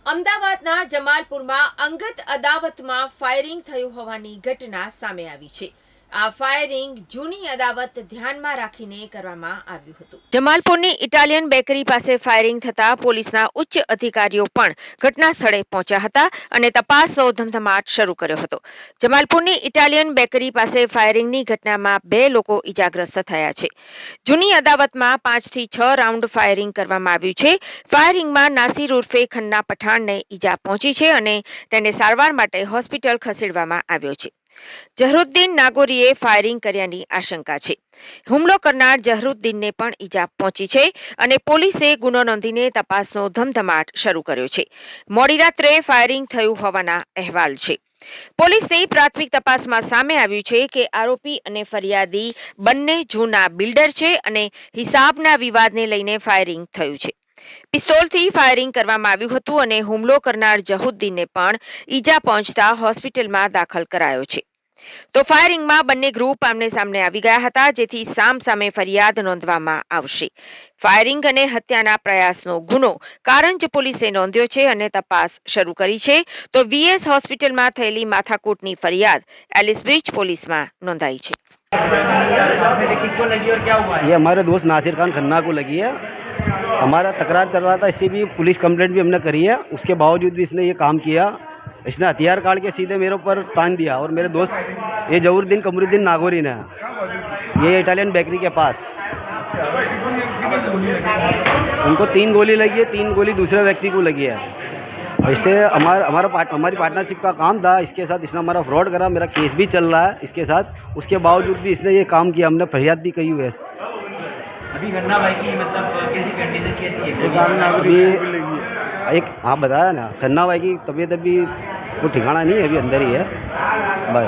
અમદાવાદના જમાલપુરમાં અંગત અદાવતમાં ફાયરિંગ થયું હોવાની ઘટના સામે આવી છે। આ ફાયરિંગ જૂની અદાવત ધ્યાનમાં રાખીને કરવામાં આવ્યું હતું। જમાલપુરની ઇટાલિયન બેકરી પાસે ફાયરિંગ થતા પોલીસના ઉચ્ચ અધિકારીઓ પણ ઘટના સ્થળે પહોંચ્યા હતા અને તપાસનો ધમધમાટ શરૂ કર્યો હતો। જમાલપુરની ઇટાલિયન બેકરી પાસે ફાયરિંગની ઘટનામાં 2 લોકો ઇજાગ્રસ્ત થયા છે। જૂની અદાવતમાં 5 થી 6 રાઉન્ડ ફાયરિંગ કરવામાં આવ્યું છે। ફાયરિંગમાં નાસિર ઉર્ફે ખન્ના પઠાણને ઈજા પહોંચી છે અને તેને સારવાર માટે હોસ્પિટલ ખસેડવામાં આવ્યો છે। ઝહરુદ્દીન નાગોરીએ ફાયરિંગ કર્યાની આશંકા છે। હુમલો કરનાર ઝહરુદ્દીનને પણ ઈજા પહોંચી છે અને પોલીસે ગુનો નોંધીને તપાસનો ધમધમાટ શરૂ કર્યો છે। મોડી રાત્રે ફાયરિંગ થયું હોવાના અહેવાલ છે। પોલીસની પ્રાથમિક તપાસમાં સામે આવ્યું છે કે આરોપી અને ફરિયાદી બંને જૂના બિલ્ડર છે અને હિસાબના વિવાદને લઈને ફાયરિંગ થયું છે। પિસ્તોલથી ફાયરિંગ કરવામાં આવ્યું હતું અને હુમલો કરનાર ઝહરુદ્દીનને પણ ઈજા પહોંચતા હોસ્પિટલમાં દાખલ કરાયો છે। તો ફાયરિંગમાં બંને ગ્રુપ આમને સામને આવી ગયા હતા, જેથી સામસામે ફરિયાદ નોંધવામાં આવશે। ફાયરિંગ અને હત્યાના પ્રયાસનો ગુનો કારંજ પોલીસે નોંધ્યો છે અને તપાસ શરૂ કરી છે। તો વીએસ હોસ્પિટલમાં થયેલી માથાકૂટની ફરિયાદ એલિસ બ્રિજ પોલીસમાં નોંધાઈ છે। ये हमारे दोस्त नासिर खान खन्ना को लगी है। हमारा तकरार चल रहा था, इससे भी पुलिस कंप्लेंट भी हमने करी है। उसके बावजूद भी इसने ये काम किया। इसने हथियार काट के सीधे मेरे ऊपर तान दिया और मेरे दोस्त ये ज़हरुद्दीन कमरुद्दीन नागोरी ने, ये इटालियन बेकरी के पास, उनको 3 गोली लगी है, 3 गोली दूसरे व्यक्ति को लगी है। इससे हमारी पार्टनरशिप का काम था। इसके साथ इसने हमारा फ्रॉड करा। मेरा केस भी चल रहा है इसके साथ। उसके बावजूद भी इसने ये काम किया। हमने फरियाद भी कही हुई है। अभी खन्ना भाई की मतलब कैसी कंडीशन कैसी है? अभी एक हाँ बताया ना, खन्ना भाई की तबीयत अभी वो ठिकाना नहीं है, अभी अंदर ही है भाई।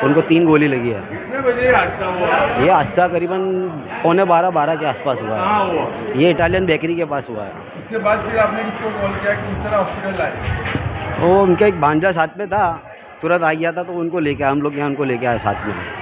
उनको 3 गोली लगी है। कितने बजे हादसा हुआ? ये हादसा करीबन 11:45 के आसपास हुआ है। ये इटालियन बेकरी के पास हुआ है। उसके बाद फिर आपने किसको कॉल किया कि किस तरह हॉस्पिटल आए? वो उनका एक भांजा साथ में था, तुरंत आ गया था तो उनको लेके आए, हम लोग यहाँ उनको लेके आए साथ में।